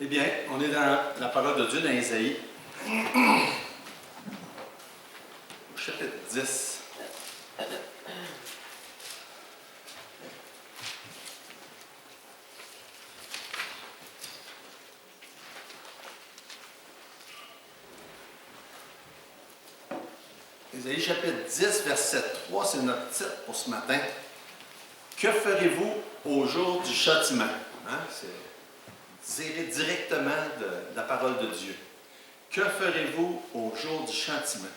Eh bien, on est dans la parole de Dieu dans Ésaïe, au chapitre 10. Ésaïe chapitre 10, verset 3, c'est notre titre pour ce matin. Que ferez-vous au jour du châtiment? C'est directement de la parole de Dieu. Que ferez-vous au jour du châtiment?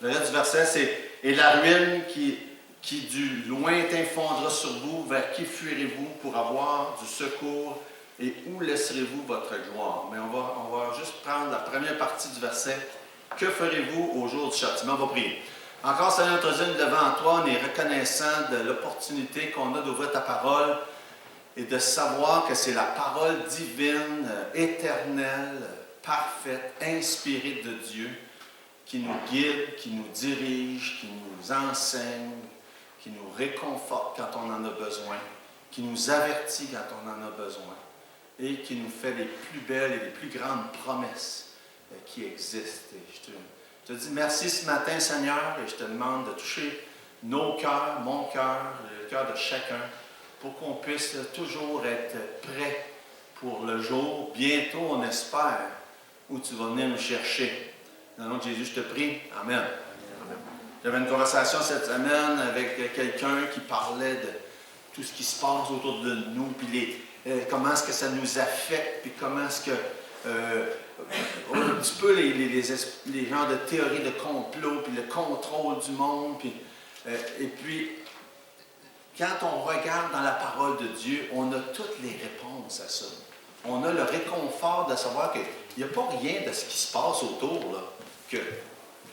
Le reste du verset, c'est « Et la ruine qui du lointain fondra sur vous, vers qui fuirez-vous pour avoir du secours et où laisserez-vous votre gloire? » Mais on va juste prendre la première partie du verset. « Que ferez-vous au jour du châtiment? » On va prier. Encore, Seigneur, notre Dieu, devant toi, on est reconnaissant de l'opportunité qu'on a d'ouvrir ta parole et de savoir que c'est la parole divine, éternelle, parfaite, inspirée de Dieu, qui nous guide, qui nous dirige, qui nous enseigne, qui nous réconforte quand on en a besoin, qui nous avertit quand on en a besoin et qui nous fait les plus belles et les plus grandes promesses qui existent. Et je te dis merci ce matin, Seigneur, et je te demande de toucher nos cœurs, mon cœur, le cœur de chacun, pour qu'on puisse toujours être prêt pour le jour, bientôt on espère, où tu vas venir nous chercher. Dans le nom de Jésus, je te prie. Amen. J'avais une conversation cette semaine avec quelqu'un qui parlait de tout ce qui se passe autour de nous, puis comment est-ce que ça nous affecte, puis comment est-ce que un petit peu les genres de théories de complot, puis le contrôle du monde, puis, et puis quand on regarde dans la parole de Dieu, on a toutes les réponses à ça. On a le réconfort de savoir qu'il n'y a pas rien de ce qui se passe autour là, que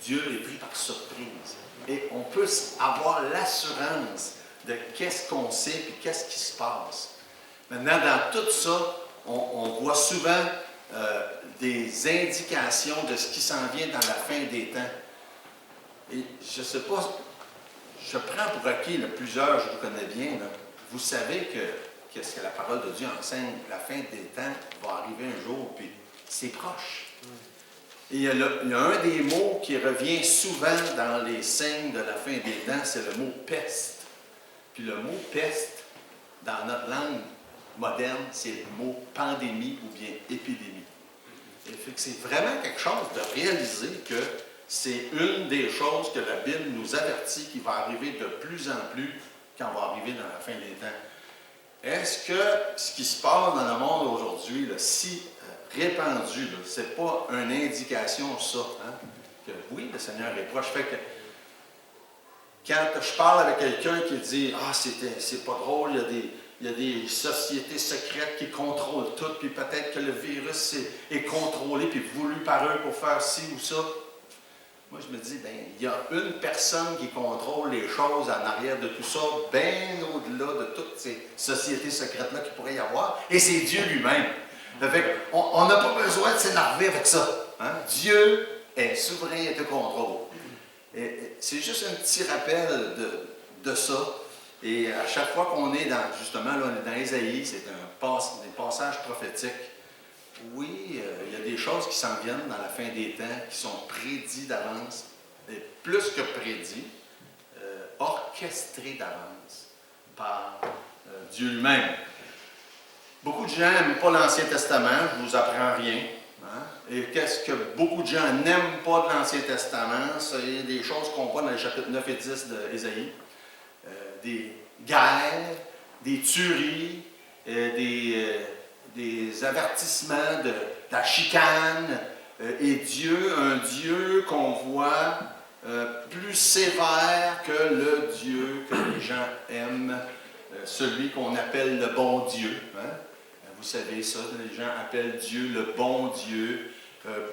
Dieu est pris par surprise. Et on peut avoir l'assurance de qu'est-ce qu'on sait et qu'est-ce qui se passe. Maintenant, dans tout ça, on voit souvent des indications de ce qui s'en vient dans la fin des temps. Et je ne sais pas, je prends pour acquis, plusieurs, je vous connais bien, là, vous savez qu'est-ce que la parole de Dieu enseigne, la fin des temps va arriver un jour, puis c'est proche. Et il y a un des mots qui revient souvent dans les signes de la fin des temps, c'est le mot peste. Puis le mot peste, dans notre langue moderne, c'est le mot pandémie ou bien épidémie. Et fait que c'est vraiment quelque chose de réaliser que c'est une des choses que la Bible nous avertit qui va arriver de plus en plus quand on va arriver dans la fin des temps. Est-ce que ce qui se passe dans le monde aujourd'hui, là, si répandu, ce n'est pas une indication, ça, hein, que oui, le Seigneur est proche. Fait que quand je parle avec quelqu'un qui dit « Ah, c'est pas drôle, il y a des sociétés secrètes qui contrôlent tout, puis peut-être que le virus est contrôlé puis voulu par eux pour faire ci ou ça. » Moi, je me dis, bien, il y a une personne qui contrôle les choses en arrière de tout ça, bien au-delà de toutes ces sociétés secrètes-là qu'il pourrait y avoir, et c'est Dieu lui-même. On n'a pas besoin de s'énerver avec ça. Hein? Dieu est souverain et de contrôle. Et c'est juste un petit rappel de ça. Et à chaque fois qu'on est justement, là, on est dans Ésaïe, c'est des passages prophétiques. Oui, il y a des choses qui s'en viennent dans la fin des temps, qui sont prédits d'avance, et plus que prédits, orchestrés d'avance par Dieu lui-même. Beaucoup de gens n'aiment pas l'Ancien Testament, je ne vous apprends rien. Hein? Et qu'est-ce que beaucoup de gens n'aiment pas de l'Ancien Testament? C'est des choses qu'on voit dans les chapitres 9 et 10 d'Ésaïe. Des guerres, des tueries, des avertissements de la chicane, et un Dieu qu'on voit plus sévère que le Dieu que les gens aiment, celui qu'on appelle le bon Dieu. Hein? Vous savez ça, les gens appellent Dieu le bon Dieu,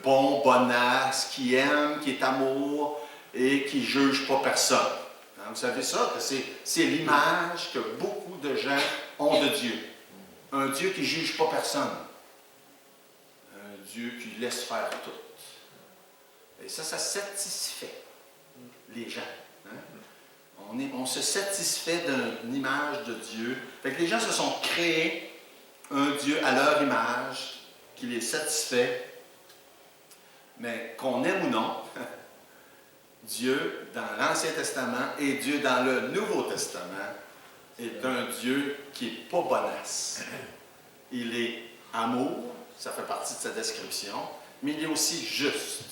bonasse, qui aime, qui est amour et qui ne juge pas personne. Hein? Vous savez ça, que c'est l'image que beaucoup de gens ont de Dieu. Un Dieu qui ne juge pas personne. Un Dieu qui laisse faire tout. Et ça satisfait les gens. Hein? On se satisfait d'une image de Dieu. Fait que les gens se sont créés un Dieu à leur image, qu'il est satisfait, mais qu'on aime ou non, Dieu dans l'Ancien Testament et Dieu dans le Nouveau Testament est un Dieu qui n'est pas bonasse. Il est amour, ça fait partie de sa description, mais il est aussi juste.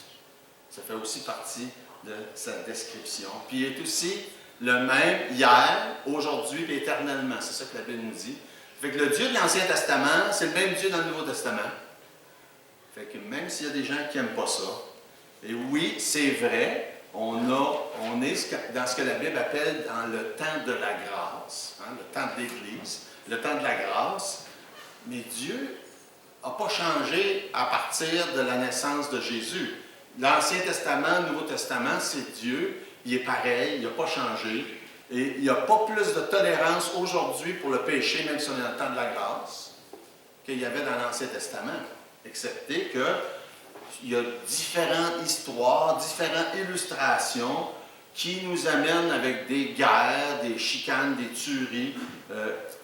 Ça fait aussi partie de sa description. Puis il est aussi le même hier, aujourd'hui et éternellement. C'est ça que la Bible nous dit. Fait que le Dieu de l'Ancien Testament, c'est le même Dieu dans le Nouveau Testament. Fait que même s'il y a des gens qui n'aiment pas ça, et oui, c'est vrai, on est dans ce que la Bible appelle dans le temps de la grâce, hein, le temps de l'Église, le temps de la grâce, mais Dieu n'a pas changé à partir de la naissance de Jésus. L'Ancien Testament, le Nouveau Testament, c'est Dieu, il est pareil, il n'a pas changé, et il n'y a pas plus de tolérance aujourd'hui pour le péché, même si on est dans le temps de la grâce, qu'il y avait dans l'Ancien Testament, excepté que il y a différentes histoires, différentes illustrations qui nous amènent avec des guerres, des chicanes, des tueries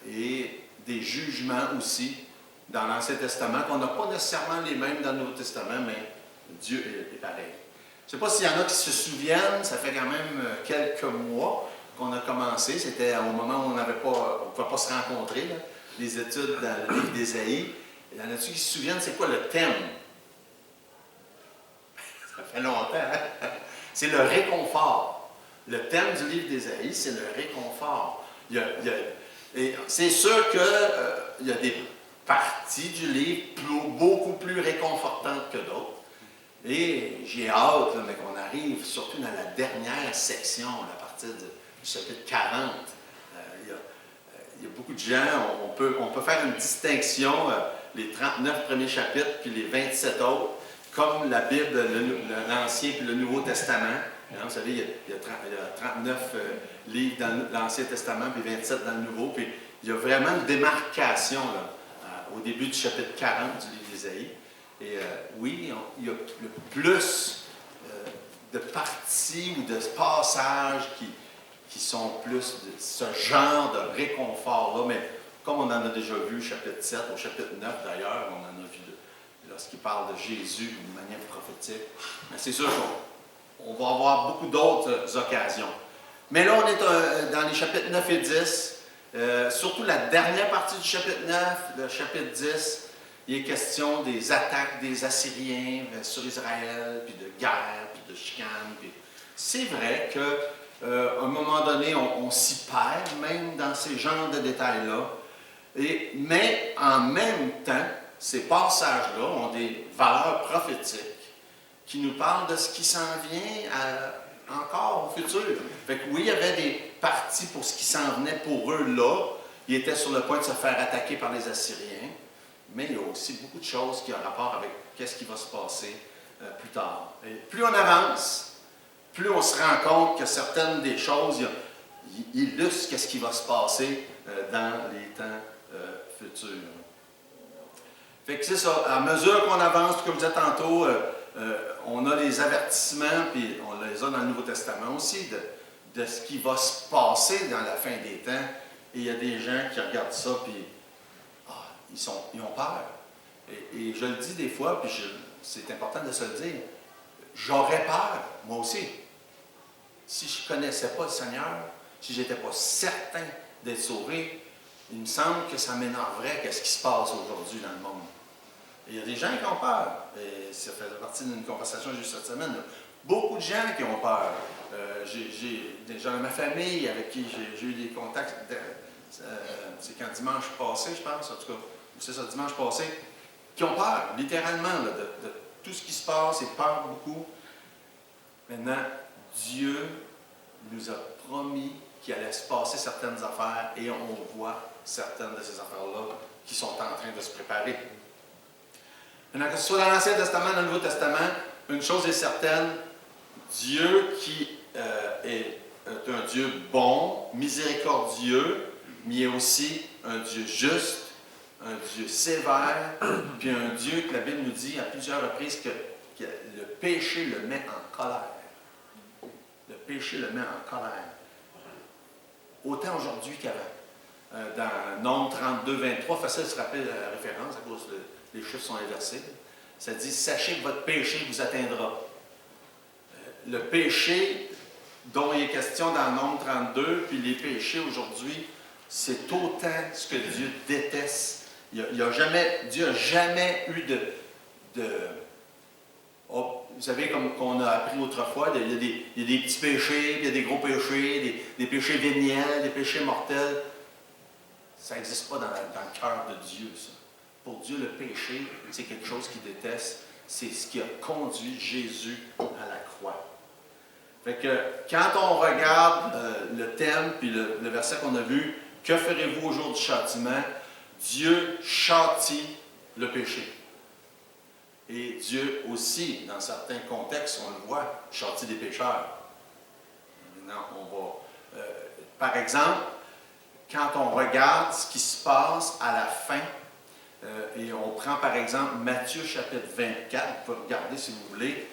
et des jugements aussi dans l'Ancien Testament, qu'on n'a pas nécessairement les mêmes dans le Nouveau Testament, mais Dieu est pareil. Je ne sais pas s'il y en a qui se souviennent, ça fait quand même quelques mois qu'on a commencé, c'était au moment où on ne pouvait pas se rencontrer, là, les études dans le livre d'Ésaïe. Il y en a-tu qui se souviennent, c'est quoi le thème? Ça fait longtemps, hein? C'est le réconfort. Le thème du livre d'Ésaïe, c'est le réconfort. Et c'est sûr qu'il y a des parties du livre beaucoup plus réconfortantes que d'autres. Et j'ai hâte, là, mais qu'on arrive surtout dans la dernière section, à partir du chapitre 40. Il y a beaucoup de gens, on peut faire une distinction, les 39 premiers chapitres, puis les 27 autres, comme la Bible, l'Ancien et le Nouveau Testament. Vous savez, il y a 39 livres dans l'Ancien Testament, puis 27 dans le Nouveau. Puis il y a vraiment une démarcation là, au début du chapitre 40 du livre d'Ésaïe. Et oui, il y a le plus de parties ou de passages qui sont plus de ce genre de réconfort-là. Mais comme on en a déjà vu au chapitre 7, au chapitre 9 d'ailleurs, on en a vu lorsqu'il parle de Jésus d'une manière prophétique. Mais c'est sûr qu'on va avoir beaucoup d'autres occasions. Mais là, on est dans les chapitres 9 et 10, surtout la dernière partie du chapitre 9, le chapitre 10, il est question des attaques des Assyriens sur Israël, puis de guerre, puis de chicanes. C'est vrai qu'à un moment donné, on s'y perd, même dans ces genres de détails-là. Mais en même temps, ces passages-là ont des valeurs prophétiques qui nous parlent de ce qui s'en vient encore au futur. Fait que oui, il y avait des parties pour ce qui s'en venait pour eux là. Ils étaient sur le point de se faire attaquer par les Assyriens. Mais il y a aussi beaucoup de choses qui ont rapport avec ce qui va se passer plus tard. Et plus on avance, plus on se rend compte que certaines des choses illustrent ce qui va se passer dans les temps futurs. Fait que c'est ça. À mesure qu'on avance, comme je disais tantôt, on a les avertissements, puis on les a dans le Nouveau Testament aussi, de ce qui va se passer dans la fin des temps. Et il y a des gens qui regardent ça, puis ils ont peur. Et je le dis des fois, puis c'est important de se le dire, j'aurais peur, moi aussi. Si je ne connaissais pas le Seigneur, si je n'étais pas certain d'être sauvé, il me semble que ça m'énerverait qu'est-ce qui se passe aujourd'hui dans le monde. Et il y a des gens qui ont peur. Et ça fait partie d'une conversation juste cette semaine. Là. Beaucoup de gens qui ont peur. J'ai des gens de ma famille avec qui j'ai eu des contacts. C'est quand dimanche passé, je pense, en tout cas, c'est ça, dimanche passé, qui ont peur, littéralement, là, de tout ce qui se passe, ils peur beaucoup. Maintenant, Dieu nous a promis qu'il allait se passer certaines affaires et on voit certaines de ces affaires-là qui sont en train de se préparer. Maintenant, que ce soit dans l'Ancien Testament, dans le Nouveau Testament, une chose est certaine, Dieu qui est un Dieu bon, miséricordieux, mais il est aussi un Dieu juste, un Dieu sévère, puis un Dieu que la Bible nous dit à plusieurs reprises que le péché le met en colère. Le péché le met en colère. Autant aujourd'hui qu'avant. Dans Nombre 32, 23, facile de se rappeler la référence à cause les chiffres sont inversés. Ça dit, sachez que votre péché vous atteindra. Le péché dont il est question dans Nombre 32, puis les péchés aujourd'hui, c'est autant ce que Dieu déteste. Dieu n'a jamais eu vous savez, comme on a appris autrefois, il y a des petits péchés, il y a des gros péchés, des péchés véniels, des péchés mortels. Ça n'existe pas dans le cœur de Dieu, ça. Pour Dieu, le péché, c'est quelque chose qu'il déteste. C'est ce qui a conduit Jésus à la croix. Fait que, quand on regarde le thème, puis le verset qu'on a vu, « Que ferez-vous au jour du châtiment? » Dieu châtie le péché. Et Dieu aussi, dans certains contextes, on le voit, châtie des pécheurs. Maintenant, par exemple, quand on regarde ce qui se passe à la fin, et on prend par exemple Matthieu chapitre 24, vous pouvez regarder si vous voulez.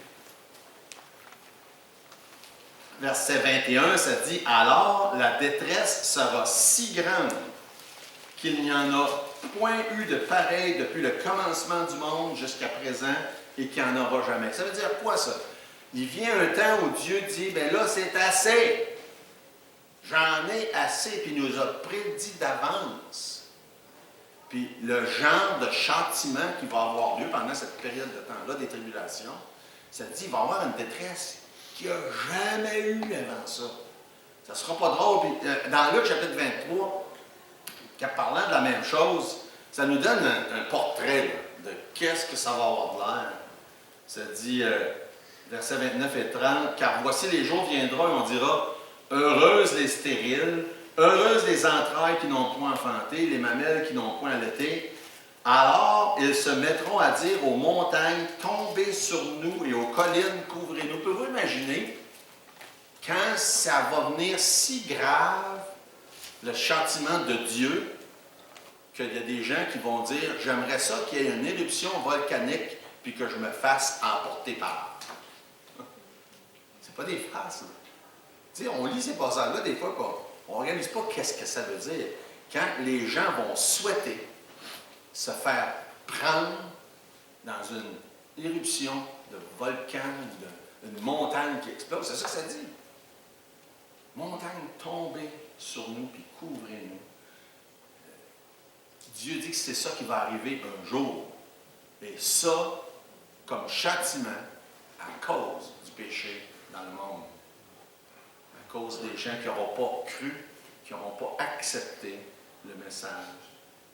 Verset 21, ça dit « Alors la détresse sera si grande qu'il n'y en a point eu de pareil depuis le commencement du monde jusqu'à présent et qu'il n'y en aura jamais. » Ça veut dire quoi ça? Il vient un temps où Dieu dit « Bien là, c'est assez. J'en ai assez. » Puis il nous a prédit d'avance. Puis le genre de châtiment qui va avoir lieu pendant cette période de temps-là, des tribulations, ça dit qu'il va y avoir une détresse qu'il n'y a jamais eu avant ça. Ça ne sera pas drôle. Puis, dans Luc chapitre 23, parlant de la même chose, ça nous donne un portrait là, de qu'est-ce que ça va avoir de l'air. Ça dit, versets 29 et 30, « Car voici les jours viendront et on dira, heureuses les stériles, heureuses les entrailles qui n'ont point enfanté, les mamelles qui n'ont point allaité. Alors ils se mettront à dire aux montagnes, tombez sur nous, et aux collines, couvrez-nous. » Pouvez-vous imaginer, quand ça va venir si grave, le châtiment de Dieu, qu'il y a des gens qui vont dire « J'aimerais ça qu'il y ait une éruption volcanique puis que je me fasse emporter par. » C'est pas des phrases. Là. Tu sais, on lit ces passages-là des fois, on ne réalise pas qu'est-ce que ça veut dire. Quand les gens vont souhaiter se faire prendre dans une éruption de volcan, d'une montagne qui explose, c'est ça que ça dit. Montagne tombée sur nous puis couvrez-nous. Dieu dit que c'est ça qui va arriver un jour. Et ça, comme châtiment, à cause du péché dans le monde. À cause des gens qui n'auront pas cru, qui n'auront pas accepté le message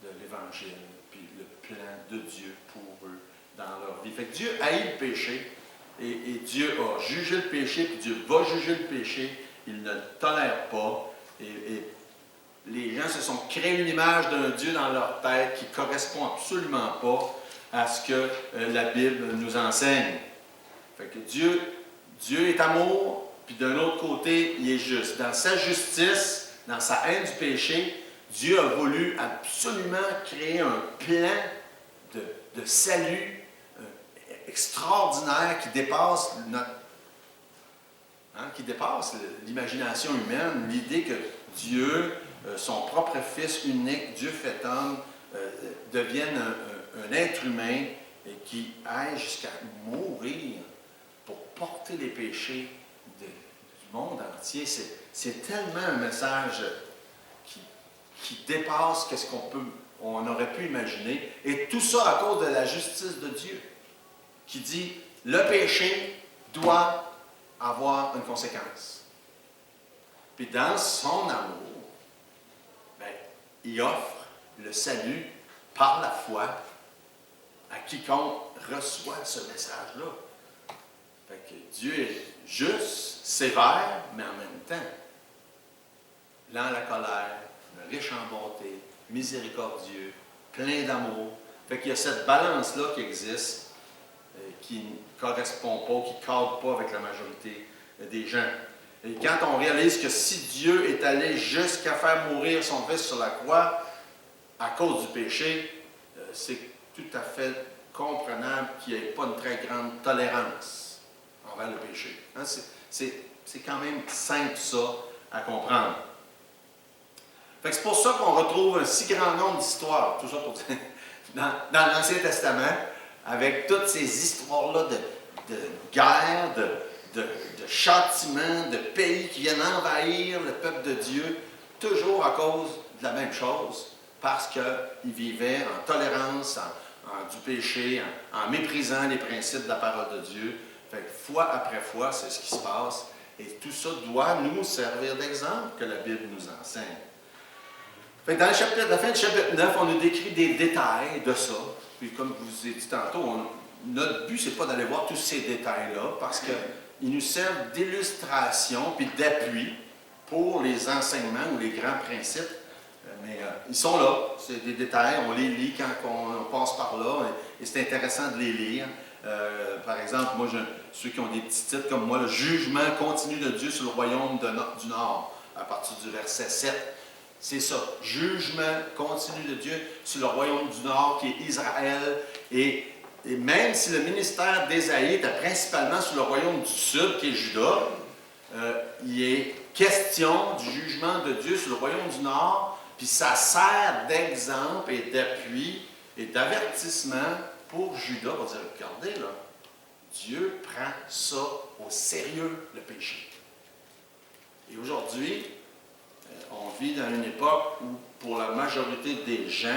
de l'Évangile, puis le plan de Dieu pour eux dans leur vie. Fait que Dieu haït le péché, et Dieu a jugé le péché, puis Dieu va juger le péché. Il ne le tolère pas. Et les gens se sont créés une image d'un Dieu dans leur tête qui ne correspond absolument pas à ce que la Bible nous enseigne. Fait que Dieu est amour, puis d'un autre côté, il est juste. Dans sa justice, dans sa haine du péché, Dieu a voulu absolument créer un plan de salut extraordinaire qui dépasse qui dépasse l'imagination humaine, l'idée que Dieu, son propre Fils unique, Dieu fait homme, devienne un être humain et qui aille jusqu'à mourir pour porter les péchés du monde entier. C'est tellement un message qui dépasse ce qu'on aurait pu imaginer. Et tout ça à cause de la justice de Dieu, qui dit, le péché doit avoir une conséquence. Puis dans son amour, il offre le salut par la foi à quiconque reçoit ce message-là. Fait que Dieu est juste, sévère, mais en même temps, lent à la colère, riche en bonté, miséricordieux, plein d'amour. Fait qu'il y a cette balance-là qui existe, qui ne correspond pas, qui ne cadre pas avec la majorité des gens. Et quand on réalise que si Dieu est allé jusqu'à faire mourir son Fils sur la croix à cause du péché, c'est tout à fait comprenable qu'il n'y ait pas une très grande tolérance envers le péché. Hein? C'est quand même simple ça à comprendre. Fait que c'est pour ça qu'on retrouve un si grand nombre d'histoires. Tout ça pour dire, dans l'Ancien Testament, avec toutes ces histoires-là de guerre, de châtiments, de pays qui viennent envahir le peuple de Dieu, toujours à cause de la même chose, parce qu'ils vivaient en tolérance, du péché, en méprisant les principes de la parole de Dieu. Fait que fois après fois, c'est ce qui se passe. Et tout ça doit nous servir d'exemple que la Bible nous enseigne. Fait que dans la fin du chapitre 9, on nous décrit des détails de ça. Puis comme je vous ai dit tantôt, notre but, ce n'est pas d'aller voir tous ces détails-là, parce qu'ils nous servent d'illustration puis d'appui pour les enseignements ou les grands principes. Mais ils sont là, c'est des détails, on les lit quand on passe par là, et c'est intéressant de les lire. Par exemple, moi, ceux qui ont des petits titres comme moi, le jugement continu de Dieu sur le royaume du Nord, à partir du verset 7. C'est ça, jugement continu de Dieu sur le royaume du Nord, qui est Israël, et même si le ministère d'Ésaïe était principalement sur le royaume du Sud, qui est Juda, il est question du jugement de Dieu sur le royaume du Nord, puis ça sert d'exemple et d'appui et d'avertissement pour Juda, pour dire, regardez là, Dieu prend ça au sérieux, le péché. Et aujourd'hui, on vit dans une époque où, pour la majorité des gens,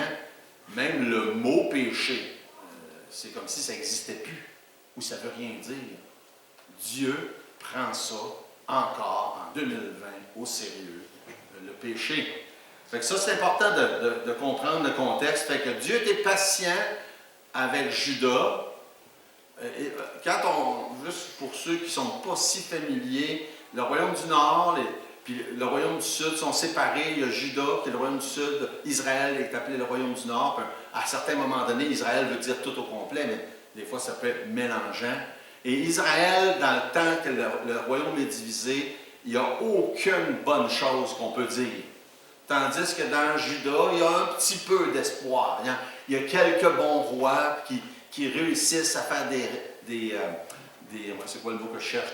même le mot péché, c'est comme si ça n'existait plus, ou ça ne veut rien dire. Dieu prend ça encore en 2020 au sérieux, le péché. Fait que ça, c'est important de comprendre le contexte. Fait que Dieu était patient avec Juda. Juste pour ceux qui ne sont pas si familiers, le royaume du Nord puis le royaume du Sud sont séparés. Il y a Juda, qui est le royaume du Sud. Israël est appelé le royaume du Nord. Puis à certains moments donnés, Israël veut dire tout au complet, mais des fois, ça peut être mélangeant. Et Israël, dans le temps que le royaume est divisé, il n'y a aucune bonne chose qu'on peut dire. Tandis que dans Juda, il y a un petit peu d'espoir. Il y a quelques bons rois qui réussissent à faire c'est quoi le mot que je cherche?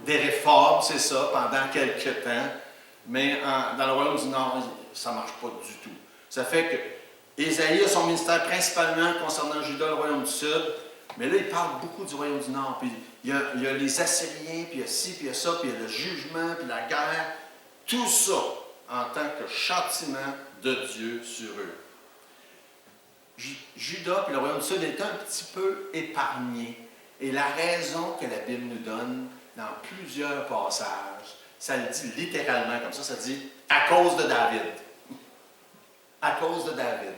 Des réformes, c'est ça, pendant quelques temps. Mais dans le royaume du Nord, ça ne marche pas du tout. Ça fait que Ésaïe a son ministère principalement concernant Juda, le royaume du Sud. Mais là, il parle beaucoup du royaume du Nord. Puis il y a les Assyriens, puis il y a ci, puis il y a ça, puis il y a le jugement, puis la guerre. Tout ça en tant que châtiment de Dieu sur eux. Juda et le royaume du Sud est un petit peu épargné. Et la raison que la Bible nous donne dans plusieurs passages, ça le dit littéralement comme ça dit « à cause de David ». À cause de David.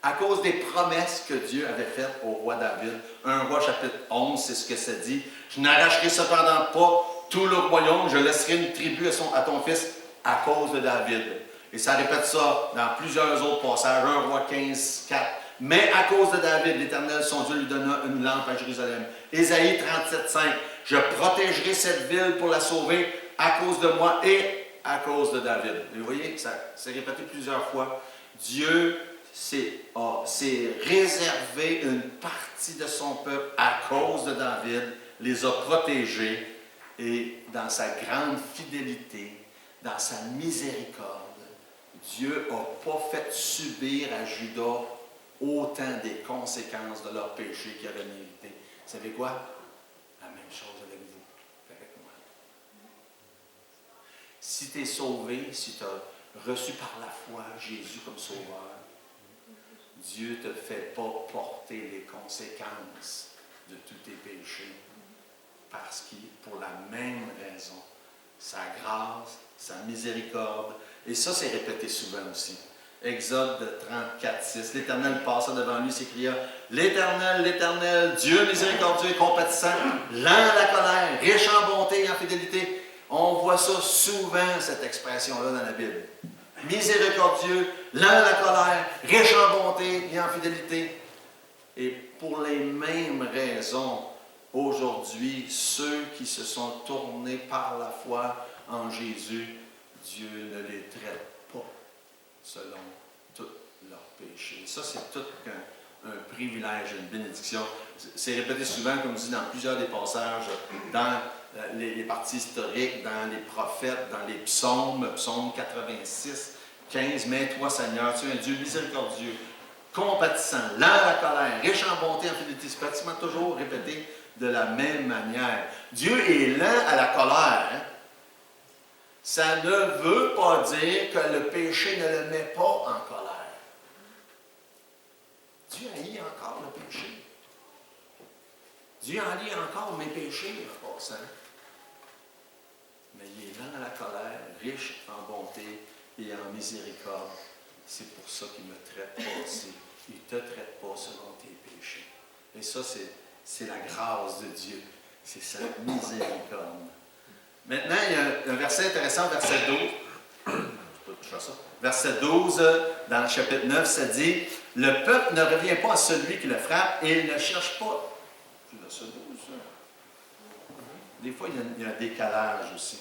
À cause des promesses que Dieu avait faites au roi David. 1 Roi chapitre 11, c'est ce que ça dit. « Je n'arracherai cependant pas tout le royaume, je laisserai une tribu à ton fils à cause de David. » Et ça répète ça dans plusieurs autres passages. 1 Roi 15, 4. « Mais à cause de David, l'Éternel, son Dieu, lui donna une lampe à Jérusalem. » Ésaïe 37, 5. « Je protégerai cette ville pour la sauver à cause de moi et à cause de David. » Vous voyez, ça s'est répété plusieurs fois. Dieu s'est réservé une partie de son peuple à cause de David, les a protégés, et dans sa grande fidélité, dans sa miséricorde, Dieu n'a pas fait subir à Juda autant des conséquences de leur péché qu'il avait mérité. Vous savez quoi? La même chose avec vous, avec moi. Si tu es sauvé, si tu as reçu par la foi Jésus comme sauveur, Dieu ne te fait pas porter les conséquences de tous tes péchés, parce que pour la même raison, sa grâce, sa miséricorde, et ça c'est répété souvent aussi. Exode 34, 6. L'Éternel passa devant lui, s'écria: L'Éternel, l'Éternel, Dieu miséricordieux et compatissant, lent à la colère, riche en bonté et en fidélité. On voit ça souvent, cette expression-là, dans la Bible. Miséricordieux, lent à la colère, riche en bonté et en fidélité. Et pour les mêmes raisons, aujourd'hui, ceux qui se sont tournés par la foi en Jésus, Dieu ne les traite pas selon tous leurs péchés. Ça, c'est tout un privilège, une bénédiction. C'est répété souvent, comme je dis, dans plusieurs des passages, dans les parties historiques, dans les prophètes, dans les psaumes, psaume 86, 15, « Mais toi, Seigneur, tu es un Dieu miséricordieux, compatissant, lent à la colère, riche en bonté, en fidélité. C'est pratiquement toujours répété de la même manière. Dieu est lent à la colère. Hein? Ça ne veut pas dire que le péché ne le met pas en colère. Dieu haït encore le péché. Dieu haït encore mes péchés en passant. Mais il est lent à la colère, riche en bonté et en miséricorde. C'est pour ça qu'il me traite pas aussi. Il ne te traite pas selon tes péchés. Et ça, c'est la grâce de Dieu. C'est sa miséricorde. Maintenant, il y a un verset intéressant, verset 12. Je peux toucher ça. Verset 12, dans le chapitre 9, ça dit « Le peuple ne revient pas à celui qui le frappe et il ne cherche pas. » C'est verset 12, ça. Des fois, il y a un décalage aussi.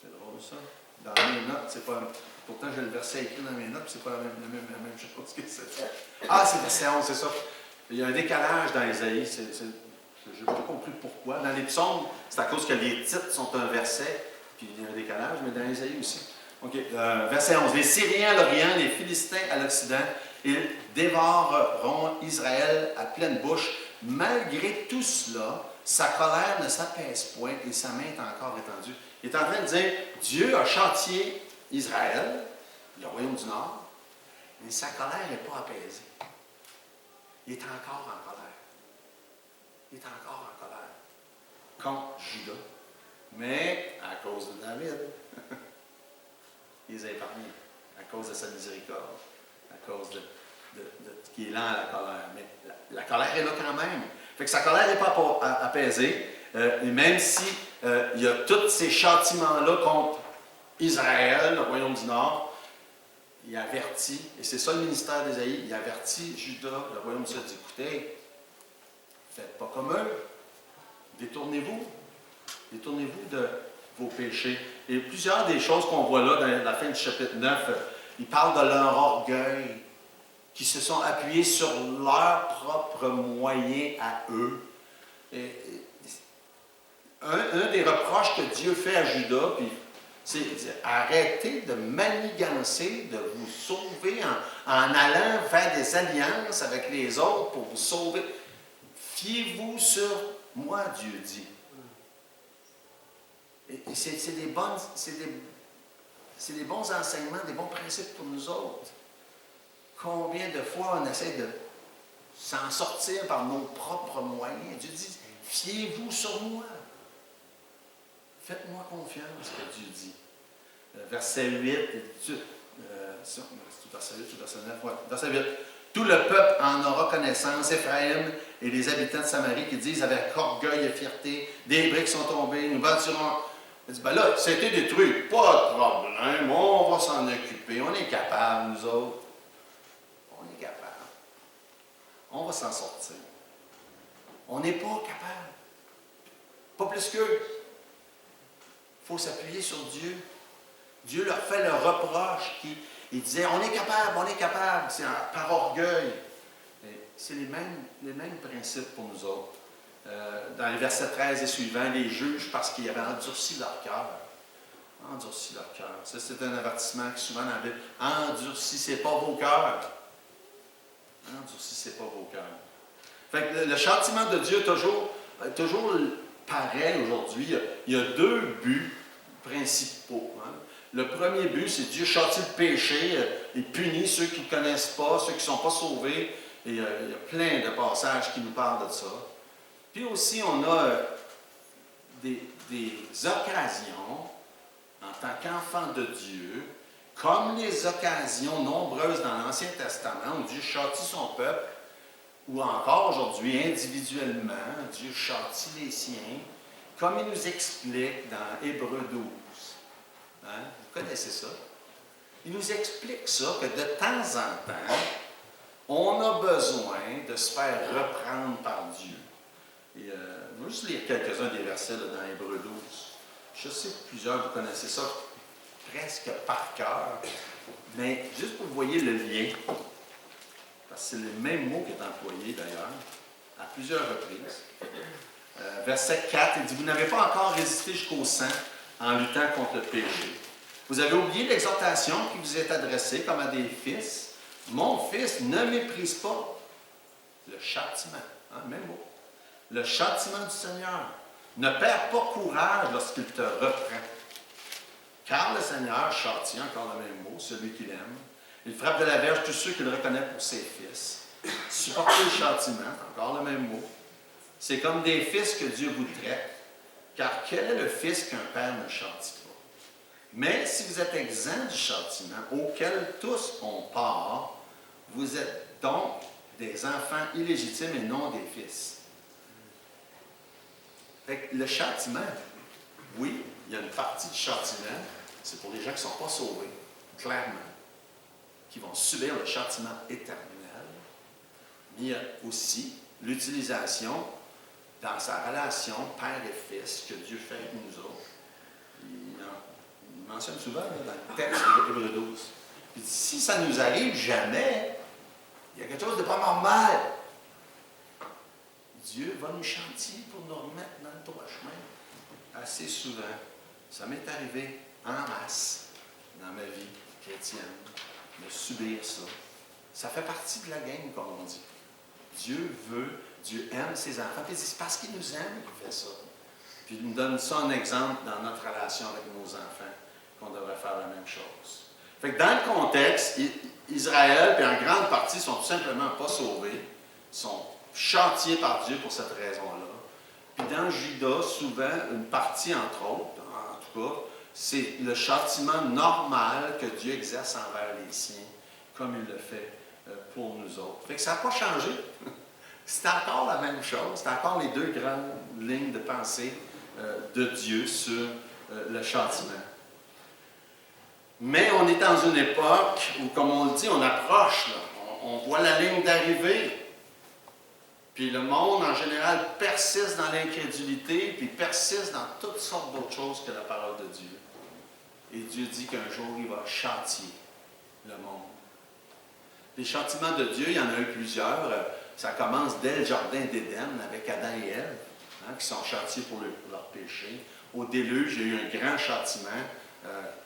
C'est drôle, ça. Dans mes notes, c'est pas... Pourtant, j'ai le verset écrit dans mes notes, puis c'est pas la même chose que c'est. Ah, c'est verset 11, c'est ça. Il y a un décalage dans Ésaïe. Je n'ai pas compris pourquoi. Dans les psaumes, c'est à cause que les titres sont un verset, puis il y a un décalage, mais dans Ésaïe aussi. OK. Verset 11. Les Syriens à l'Orient, les Philistins à l'Occident, ils dévoreront Israël à pleine bouche. Malgré tout cela, sa colère ne s'apaise point et sa main est encore étendue. Il est en train de dire, Dieu a châtié Israël, le royaume du Nord, mais sa colère n'est pas apaisée. Il est encore en colère. Il est encore en colère contre Juda. Mais à cause de David, il les a épargnés. À cause de sa miséricorde. À cause de qui est lent à la colère. Mais la colère est là quand même. Fait que sa colère n'est pas apaisée. Et même si il y a tous ces châtiments-là contre Israël, le royaume du Nord, il avertit, et c'est ça le ministère d'Ésaïe, il avertit Juda, le royaume du Sud, dit, écoutez, faites pas comme eux, détournez-vous de vos péchés. Et plusieurs des choses qu'on voit là dans la fin du chapitre 9, il parle de leur orgueil, qui se sont appuyés sur leurs propres moyens à eux. Un des reproches que Dieu fait à Juda, c'est arrêtez de manigancer, de vous sauver en allant faire des alliances avec les autres pour vous sauver. Fiez-vous sur moi, Dieu dit. Et c'est des bons enseignements, des bons principes pour nous autres. Combien de fois on essaie de s'en sortir par nos propres moyens? Dieu dit, fiez-vous sur moi. Faites-moi confiance, que Dieu dit. Verset 8, verset 8 verset 9, ouais, verset 8. Tout le peuple en aura connaissance, Éphraïm et les habitants de Samarie qui disent avec orgueil et fierté, des briques sont tombées, nous bâtirons. Il dit, ben là, c'était détruit, pas de problème, on va s'en occuper, on est capable, nous autres. On est capable. On va s'en sortir. On n'est pas capable. Pas plus qu'eux. Il faut s'appuyer sur Dieu. Dieu leur fait le reproche. Il disait, on est capable, c'est par orgueil. C'est les mêmes principes pour nous autres. Dans les versets 13 et suivants, les juges parce qu'ils avaient endurci leur cœur. Endurci leur cœur. Ça, c'est un avertissement qui souvent dans la Bible. Endurcissez pas vos cœurs. Endurcissez pas vos cœurs. Fait que le châtiment de Dieu est toujours pareil aujourd'hui. Il y a deux buts principaux. Hein. Le premier but, c'est Dieu châtie le péché, il punit ceux qui ne connaissent pas, ceux qui ne sont pas sauvés. Et il y a plein de passages qui nous parlent de ça. Puis aussi, on a des occasions, en tant qu'enfant de Dieu, comme les occasions nombreuses dans l'Ancien Testament, où Dieu châtie son peuple, ou encore aujourd'hui, individuellement, Dieu châtie les siens, comme il nous explique dans Hébreux 12. Hein? Vous connaissez ça? Il nous explique ça, que de temps en temps, on a besoin de se faire reprendre par Dieu. Et, je vais juste lire quelques-uns des versets là, dans Hébreux 12. Je sais que plusieurs, vous connaissez ça presque par cœur, mais juste pour que vous voyez le lien, parce que c'est le même mot qui est employé d'ailleurs, à plusieurs reprises. Verset 4, il dit, vous n'avez pas encore résisté jusqu'au sang en luttant contre le péché. Vous avez oublié l'exhortation qui vous est adressée comme à des fils. Mon fils, ne méprise pas le châtiment. Hein, même mot. Le châtiment du Seigneur. Ne perds pas courage lorsqu'il te reprend. Car le Seigneur châtie, encore le même mot, celui qu'il aime. Il frappe de la verge tous ceux qu'il reconnaît pour ses fils. Supportez le châtiment, encore le même mot. C'est comme des fils que Dieu vous traite. Car quel est le fils qu'un père ne châtie pas? Mais si vous êtes exempt du châtiment, auquel tous ont part, vous êtes donc des enfants illégitimes et non des fils. Fait que le châtiment, oui, il y a une partie du châtiment, c'est pour les gens qui ne sont pas sauvés, clairement, qui vont subir le châtiment éternel. Mais il y a aussi l'utilisation dans sa relation père et fils que Dieu fait avec nous autres. Il mentionne souvent dans le texte de Hébreux 12. Il dit, si ça nous arrive jamais, il y a quelque chose de pas normal. Dieu va nous chantier pour nous remettre dans le droit chemin. Assez souvent, ça m'est arrivé en masse dans ma vie chrétienne de subir ça. Ça fait partie de la game, comme on dit. Dieu veut, Dieu aime ses enfants. Puis c'est parce qu'il nous aime qu'il fait ça. Puis il nous donne ça en exemple dans notre relation avec nos enfants, qu'on devrait faire la même chose. Fait que dans le contexte, Israël, puis en grande partie, sont tout simplement pas sauvés, sont châtiés par Dieu pour cette raison-là. Puis dans Juda, souvent, une partie, entre autres, en tout cas, c'est le châtiment normal que Dieu exerce envers les siens, comme il le fait pour nous autres. Fait que ça n'a pas changé. C'est encore la même chose. C'est encore les deux grandes lignes de pensée de Dieu sur le châtiment. Mais on est dans une époque où, comme on le dit, on approche, là. On voit la ligne d'arrivée. Puis le monde, en général, persiste dans l'incrédulité, puis persiste dans toutes sortes d'autres choses que la parole de Dieu. Et Dieu dit qu'un jour, il va châtier le monde. Les châtiments de Dieu, il y en a eu plusieurs. Ça commence dès le jardin d'Éden avec Adam et Ève, hein, qui sont châtiés pour leur péché. Au déluge, il y a eu un grand châtiment.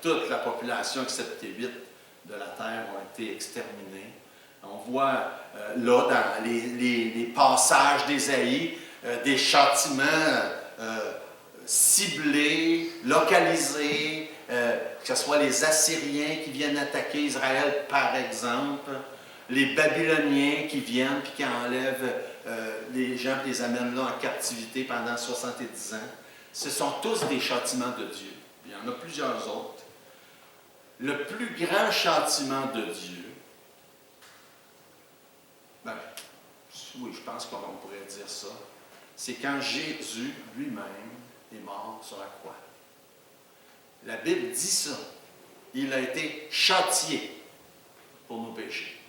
Toute la population, excepté 8 de la terre, ont été exterminés. On voit là, dans les passages d'Ésaïe, des châtiments ciblés, localisés, que ce soit les Assyriens qui viennent attaquer Israël, par exemple, les Babyloniens qui viennent et qui enlèvent les gens et les amènent là en captivité pendant 70 ans. Ce sont tous des châtiments de Dieu. Il y en a plusieurs autres. Le plus grand châtiment de Dieu, ben, oui, je pense qu'on pourrait dire ça, c'est quand Jésus lui-même est mort sur la croix. La Bible dit ça. Il a été châtié pour nos péchés.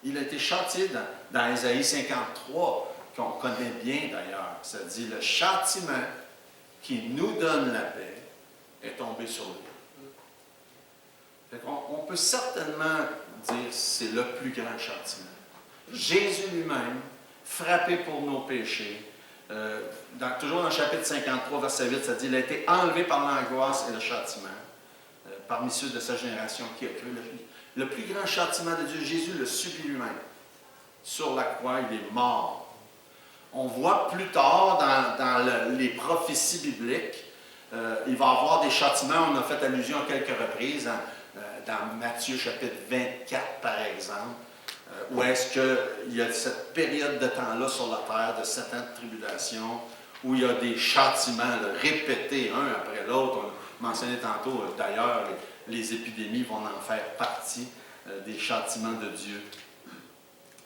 Il a été châtié dans Ésaïe 53, qu'on connaît bien d'ailleurs. Ça dit, le châtiment qui nous donne la paix est tombé sur lui. On peut certainement dire que c'est le plus grand châtiment. Jésus lui-même, frappé pour nos péchés, toujours dans le chapitre 53, verset 8, ça dit, il a été enlevé par l'angoisse et le châtiment, parmi ceux de sa génération qui a cru. Le plus grand châtiment de Dieu, Jésus le subit lui-même. Sur la croix, il est mort. On voit plus tard dans les prophéties bibliques, il va y avoir des châtiments, on a fait allusion à quelques reprises, dans Matthieu chapitre 24 par exemple, où est-ce qu'il y a cette période de temps-là sur la terre, de 7 ans de tribulation, où il y a des châtiments là, répétés un après l'autre. On mentionnait tantôt, d'ailleurs, les épidémies vont en faire partie des châtiments de Dieu.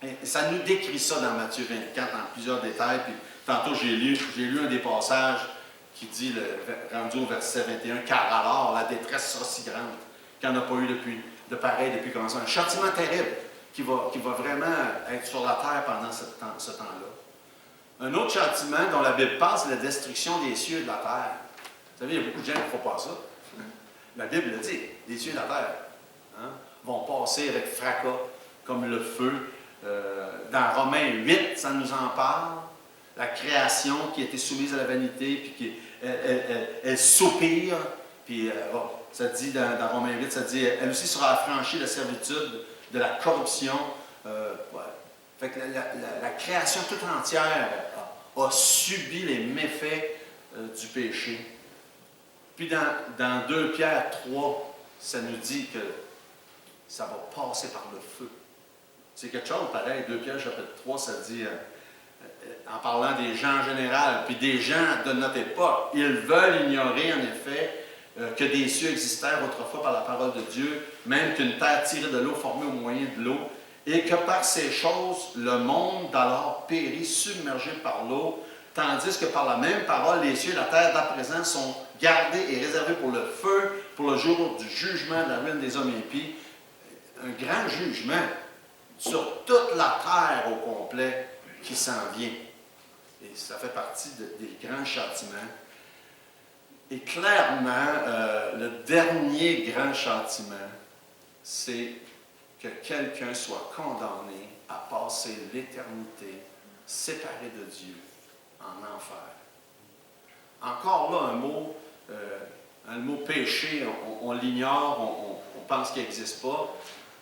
Et ça nous décrit ça dans Matthieu 24 en plusieurs détails. Puis, tantôt, j'ai lu un des passages qui dit, rendu au verset 21, « Car alors la détresse sera si grande qu'il n'y en a pas eu de pareil depuis le commencement. » Un châtiment terrible qui va vraiment être sur la terre pendant ce temps-là. Un autre châtiment dont la Bible parle, c'est la destruction des cieux et de la terre. Vous savez, il y a beaucoup de gens qui ne font pas ça. La Bible le dit, les cieux et la terre vont passer avec fracas, comme le feu. Dans Romains 8, ça nous en parle. La création qui a été soumise à la vanité, puis elle soupire, puis Ça dit dans Romains 8, ça dit, elle aussi sera affranchie de la servitude, de la corruption. Ouais. Fait que la création toute entière a subi les méfaits du péché. Puis dans 2 Pierre 3, ça nous dit que ça va passer par le feu. C'est quelque chose pareil. 2 Pierre chapitre 3, ça dit, en parlant des gens en général, puis des gens de notre époque, ils veulent ignorer en effet que des cieux existèrent autrefois par la parole de Dieu, même qu'une terre tirée de l'eau formée au moyen de l'eau, et que par ces choses, le monde d'alors périt, submergé par l'eau, tandis que par la même parole, les cieux et la terre d'à présent sont gardés et réservés pour le feu, pour le jour du jugement de la ruine des hommes impies. Un grand jugement sur toute la terre au complet qui s'en vient. Et ça fait partie des grands châtiments. Et clairement, le dernier grand châtiment, c'est que quelqu'un soit condamné à passer l'éternité séparé de Dieu en enfer. Encore là, le mot péché, on l'ignore, on pense qu'il n'existe pas.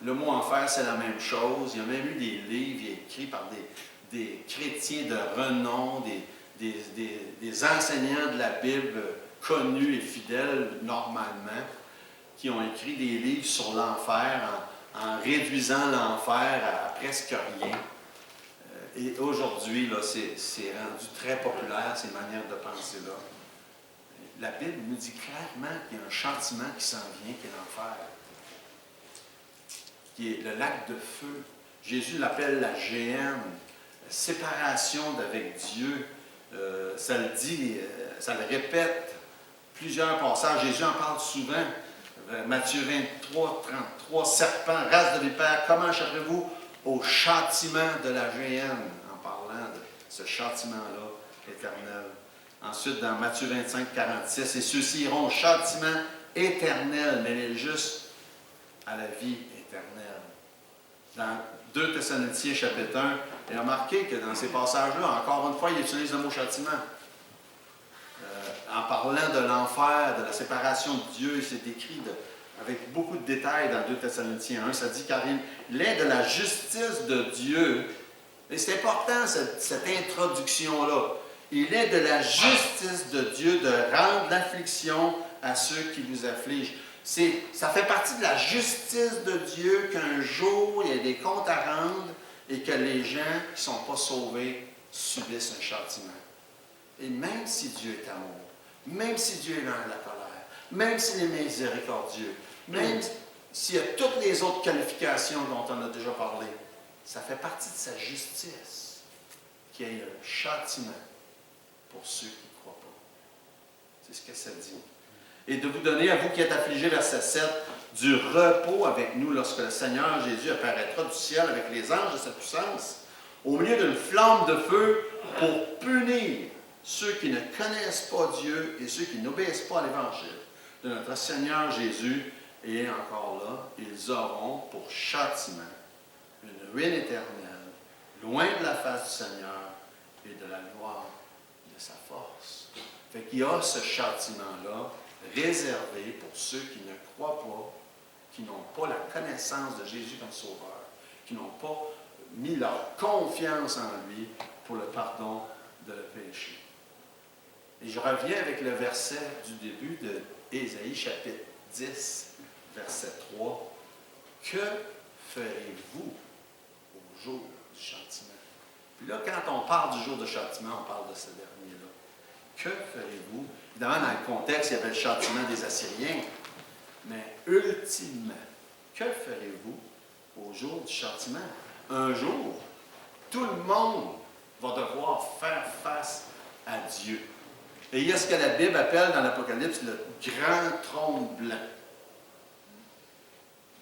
Le mot enfer, c'est la même chose. Il y a même eu des livres écrits par des chrétiens de renom, des enseignants de la Bible connus et fidèles normalement, qui ont écrit des livres sur l'enfer en réduisant l'enfer à presque rien. Et aujourd'hui, là, c'est rendu très populaire, ces manières de penser-là. La Bible nous dit clairement qu'il y a un châtiment qui s'en vient, qui est l'enfer, qui est le lac de feu. Jésus l'appelle la géhenne, la séparation d'avec Dieu. Ça le dit, ça le répète, plusieurs passages. Jésus en parle souvent. Matthieu 23, 33, serpent, race de vipère, comment échapperez-vous au châtiment de la géhenne, en parlant de ce châtiment-là éternel. Ensuite, dans Matthieu 25, 46, et ceux-ci iront au châtiment éternel, mais les justes à la vie éternelle. Dans 2 Thessaloniciens, chapitre 1, il a remarqué que dans ces passages-là, encore une fois, il utilise le mot châtiment. En parlant de l'enfer, de la séparation de Dieu, c'est écrit avec beaucoup de détails dans 2 Thessaloniciens 1. Ça dit, car il est de la justice de Dieu, et c'est important cette introduction-là, il est de la justice de Dieu de rendre l'affliction à ceux qui vous affligent. Ça fait partie de la justice de Dieu qu'un jour, il y a des comptes à rendre et que les gens qui ne sont pas sauvés subissent un châtiment. Et même si Dieu est amour, même si Dieu est lent à la colère, même s'il est miséricordieux, même s'il y a toutes les autres qualifications dont on a déjà parlé, ça fait partie de sa justice qu'il y ait un châtiment pour ceux qui ne croient pas. C'est ce que ça dit. Et de vous donner, à vous qui êtes affligés, verset 7, du repos avec nous lorsque le Seigneur Jésus apparaîtra du ciel avec les anges de sa puissance, au milieu d'une flamme de feu pour punir ceux qui ne connaissent pas Dieu et ceux qui n'obéissent pas à l'Évangile de notre Seigneur Jésus. Et encore là, ils auront pour châtiment une ruine éternelle, loin de la face du Seigneur et de la gloire de sa force. Fait qu'il y a ce châtiment-là réservé pour ceux qui ne croient pas, qui n'ont pas la connaissance de Jésus comme Sauveur, qui n'ont pas mis leur confiance en lui pour le pardon de le péché. Et je reviens avec le verset du début de Ésaïe, chapitre 10, verset 3. Que ferez-vous au jour du châtiment? Puis là, quand on parle du jour de châtiment, on parle de ce dernier-là. Que ferez-vous? Évidemment, dans le contexte, il y avait le châtiment des Assyriens. Mais ultimement, que ferez-vous au jour du châtiment? Un jour, tout le monde va devoir faire face à Dieu. Et il y a ce que la Bible appelle dans l'Apocalypse le grand trône blanc.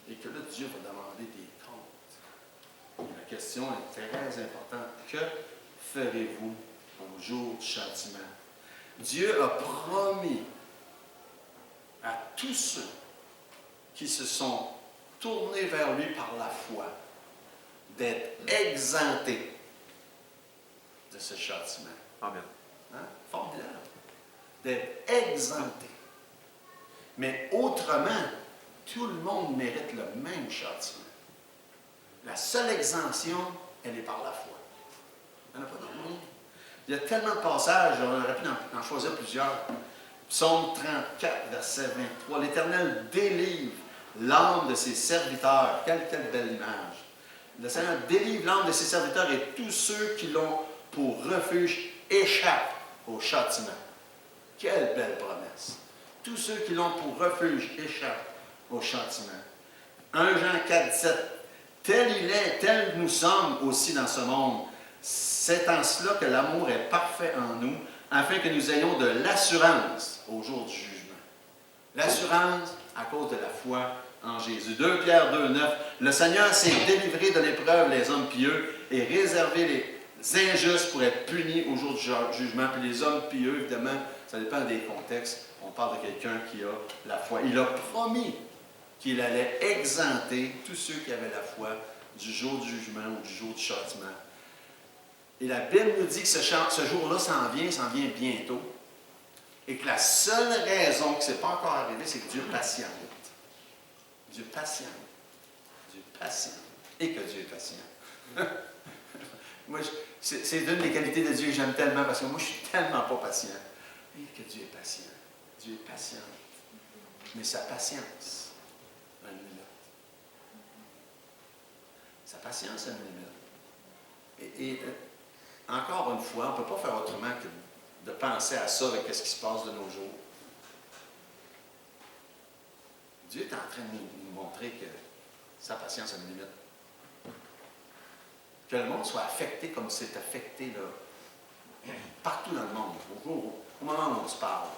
Et que là, Dieu va demander des comptes. Et la question est très importante. Que ferez-vous au jour du châtiment? Dieu a promis à tous ceux qui se sont tournés vers lui par la foi d'être exemptés de ce châtiment. Amen. Hein? Formidable. D'être exemptés. Mais autrement, tout le monde mérite le même châtiment. La seule exemption, elle est par la foi. Il n'y en a pas d'autre moyen. Il y a tellement de passages, on aurait pu en choisir plusieurs. Psaume 34, verset 23. L'Éternel délivre l'âme de ses serviteurs. Quelle belle image. Le Seigneur délivre l'âme de ses serviteurs et tous ceux qui l'ont pour refuge échappent au châtiment. Quelle belle promesse. Tous ceux qui l'ont pour refuge échappent au châtiment. 1 Jean 4, 17. Tel il est, tel nous sommes aussi dans ce monde. C'est en cela que l'amour est parfait en nous, afin que nous ayons de l'assurance au jour du jugement. L'assurance à cause de la foi en Jésus. 2 Pierre 2, 9. Le Seigneur s'est délivré de l'épreuve les hommes pieux et réservé les injustes pour être punis au jour du jugement. Puis les hommes pieux, évidemment, ça dépend des contextes. On parle de quelqu'un qui a la foi. Il a promis qu'il allait exempter tous ceux qui avaient la foi du jour du jugement ou du jour du châtiment. Et la Bible nous dit que ce jour-là s'en vient bientôt. Et que la seule raison que ce n'est pas encore arrivé, c'est que Dieu patiente. Dieu patiente. Dieu patiente. Et que Dieu est patient. Moi, c'est une des qualités de Dieu que j'aime tellement parce que moi, je ne suis tellement pas patient. Et que Dieu est patient. Dieu est patient. Mais sa patience a une limite. Sa patience a une limite. Et encore une fois, on ne peut pas faire autrement que de penser à ça avec ce qui se passe de nos jours. Dieu est en train de nous montrer que sa patience a une limite. Que le monde soit affecté comme c'est affecté là, partout dans le monde, au moment où on se parle.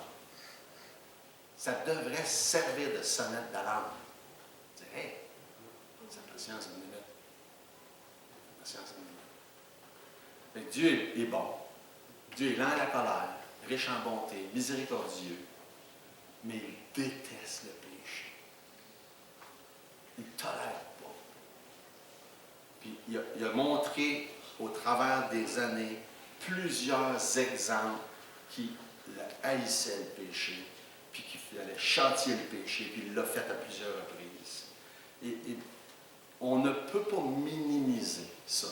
Ça devrait servir de sonnette d'alarme. Dire, hey, sa patience a une limite. Sa patience a une limite. Mais Dieu est bon. Dieu est lent à la colère, riche en bonté, miséricordieux, mais il déteste le péché. Il ne tolère pas. Puis il a montré au travers des années plusieurs exemples qui haïssaient le péché, puis qui allaient châtier le péché, puis il l'a fait à plusieurs reprises. Et on ne peut pas minimiser ça.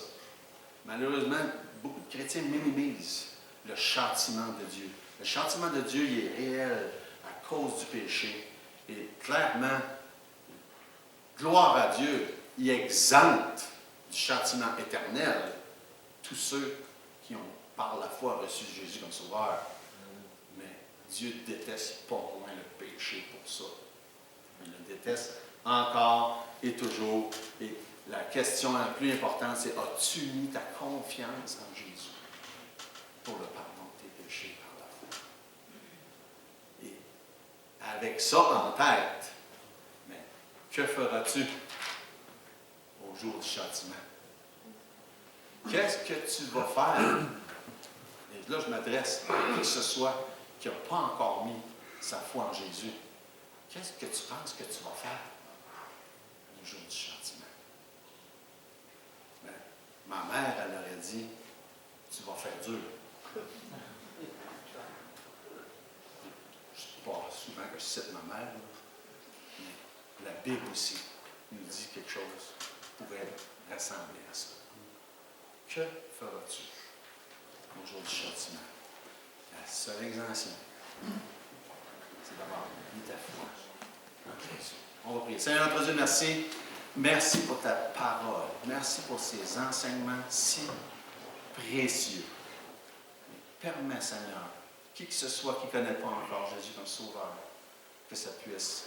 Malheureusement, beaucoup de chrétiens minimisent le châtiment de Dieu. Le châtiment de Dieu, il est réel à cause du péché. Et clairement, gloire à Dieu, il exempte du châtiment éternel tous ceux qui ont, par la foi, reçu Jésus comme sauveur. Mais Dieu déteste pas moins le péché pour ça. Il le déteste encore et toujours. Et la question la plus importante, c'est: as-tu mis ta confiance en Jésus pour le pardon de tes péchés par la foi? Et avec ça en tête, mais que feras-tu au jour du châtiment? Qu'est-ce que tu vas faire? Et là, je m'adresse à qui que ce soit qui n'a pas encore mis sa foi en Jésus. Qu'est-ce que tu penses que tu vas faire au jour du châtiment? Ben, ma mère, elle aurait dit, tu vas faire dur. Je ne sais pas souvent que je cite ma mère, mais la Bible aussi nous dit quelque chose qui pourrait ressembler à ça. Que feras-tu au jour du châtiment? La seule exemption, c'est d'avoir mis ta foi en Jésus. On va prier. Seigneur notre Dieu, merci. Merci pour ta parole. Merci pour ces enseignements si précieux. Permets, Seigneur, qui que ce soit qui ne connaît pas encore Jésus comme sauveur, que ça puisse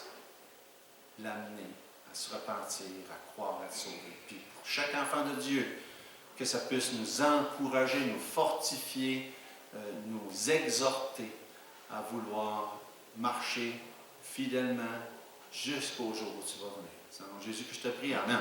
l'amener à se repentir, à croire, à être sauvé. Puis pour chaque enfant de Dieu, que ça puisse nous encourager, nous fortifier, nous exhorter à vouloir marcher fidèlement jusqu'au jour où tu vas venir. C'est en Jésus que je te prie. Amen.